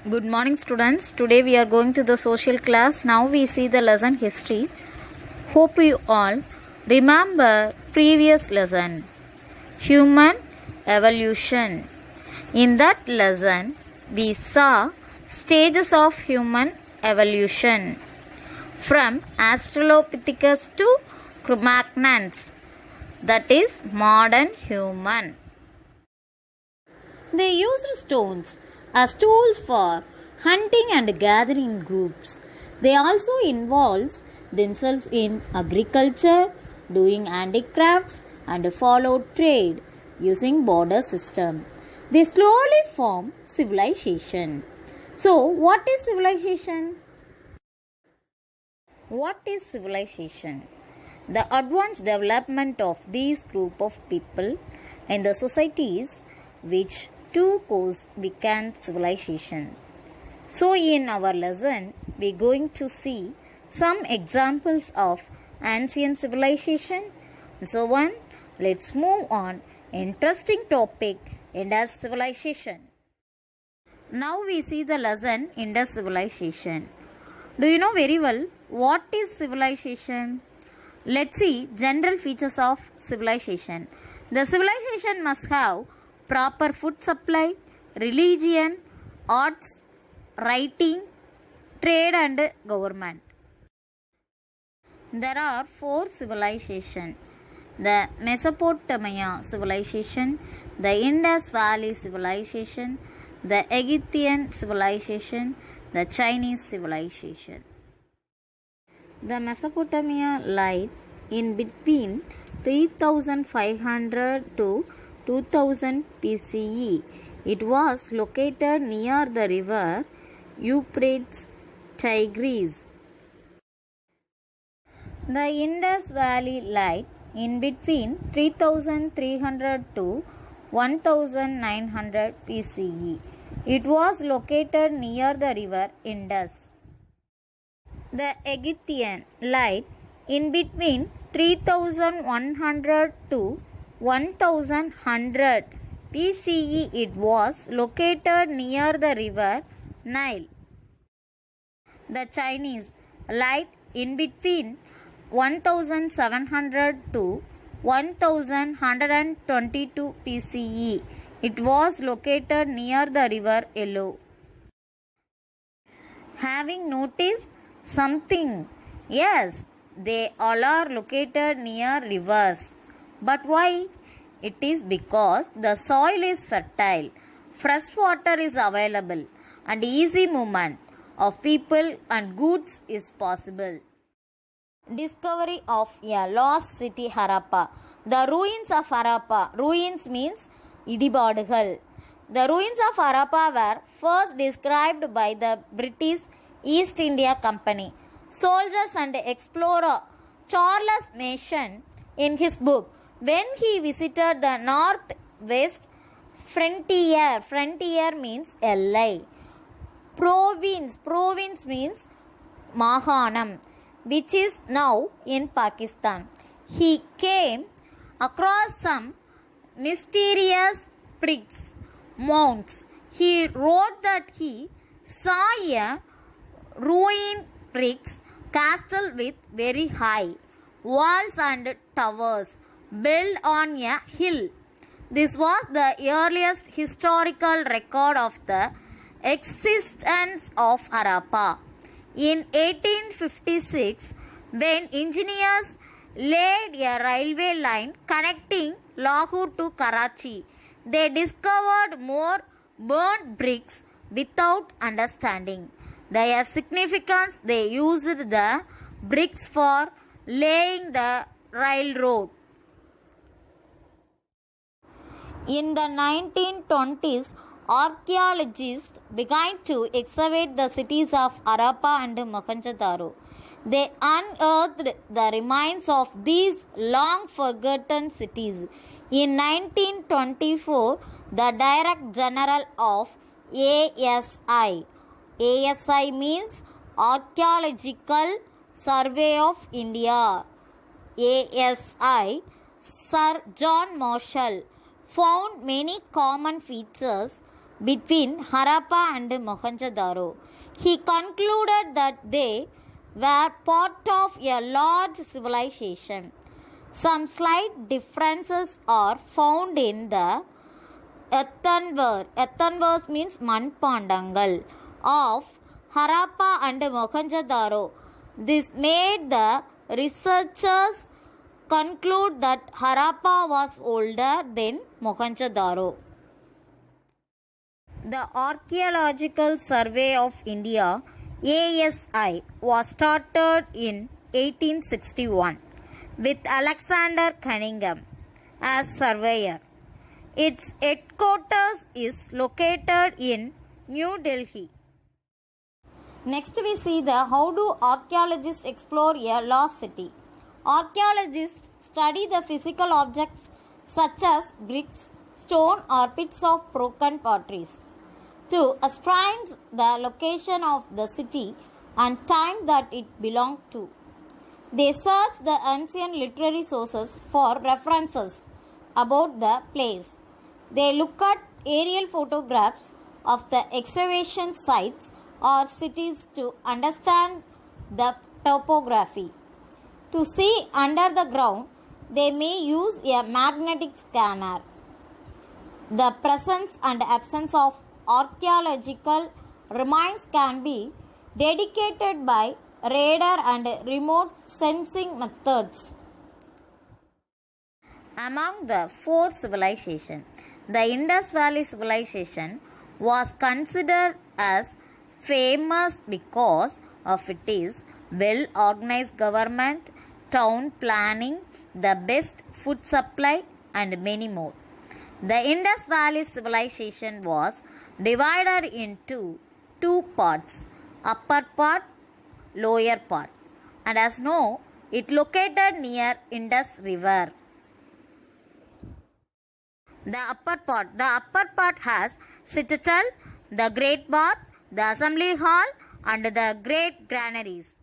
Good morning, students. Today we are going to the social class. Now we see the lesson history. Hope you all remember previous lesson, human evolution. In that lesson, we saw stages of human evolution from Australopithecus to Cro-Magnons, that is modern human. They used stones as tools for hunting and gathering in groups. They also involved themselves in agriculture, doing handicrafts, and followed trade using border system. They slowly formed civilization. So, what is civilization? What is civilization? The advanced development of these group of people in the societies which two course began civilization. So in our lesson, we are going to see some examples of ancient civilization. So let's move on. Interesting topic, Indus civilization. Now we see the lesson Indus civilization. Do you know very well what is civilization? Let's see general features of civilization. The civilization must have proper food supply, religion, arts, writing, trade and government. There are 4 civilizations: the Mesopotamia civilization, the Indus Valley civilization, the Egyptian civilization, the Chinese civilization. The Mesopotamia lies in between 3500 to 2000 BCE. It was located near the river Euphrates, Tigris. The Indus Valley lies in between 3300 to 1900 BCE. It was located near the river Indus. The Egyptian lies in between 3100 to 1100 BCE. It was located near the river Nile. The Chinese lies in between 1700 to 1122 BCE. It was located near the river Yellow. Having noticed something? Yes, they all are located near rivers. But why? It is because the soil is fertile, fresh water is available, and easy movement of people and goods is possible. Discovery of a lost city, Harappa. The ruins of Harappa. Ruins means Idibadugal. The ruins of Harappa were first described by the British East India Company. Soldiers and explorer Charles Mason in his book when he visited the northwest frontier. Frontier means LI. Province means Mahanam, which is now in Pakistan. He came across some mysterious bricks, mounds. He wrote that he saw a ruined bricks castle with very high walls and towers built on a hill. This was the earliest historical record of the existence of Harappa. In 1856, when engineers laid a railway line connecting Lahore to Karachi, they discovered more burnt bricks without understanding their significance. They used the bricks for laying the railroad. In the 1920s, archaeologists began to excavate the cities of Harappa and Mohenjo-daro. They unearthed the remains of these long forgotten cities. In 1924, the Director General of ASI means Archaeological Survey of India. ASI, Sir John Marshall, found many common features between Harappa and Mohenjo-daro. He concluded that they were part of a large civilization. Some slight differences are found in the earthenware. Earthenwares means manpandangal of Harappa and Mohenjo-daro. This made the researchers conclude that Harappa was older than Mohenjo-daro. The Archaeological Survey of India ASI was started in 1861 with Alexander Cunningham as surveyor. Its headquarters is located in New Delhi. Next we see the how do archaeologists explore a lost city. Archaeologists study the physical objects such as bricks, stone or bits of broken pottery to ascertain the location of the city and time that it belonged to. They search the ancient literary sources for references about the place. They look at aerial photographs of the excavation sites or cities to understand the topography. To see under the ground, they may use a magnetic scanner. The presence and absence of archaeological remains can be dedicated by radar and remote sensing methods. Among the four civilizations, the Indus Valley civilization was considered as famous because of its well-organized government, town planning, the best food supply, and many more. The Indus Valley civilization was divided into two parts, upper part, lower part, and as know, it located near Indus River. The upper part has citadel, the great bath, the assembly hall, and the great granaries.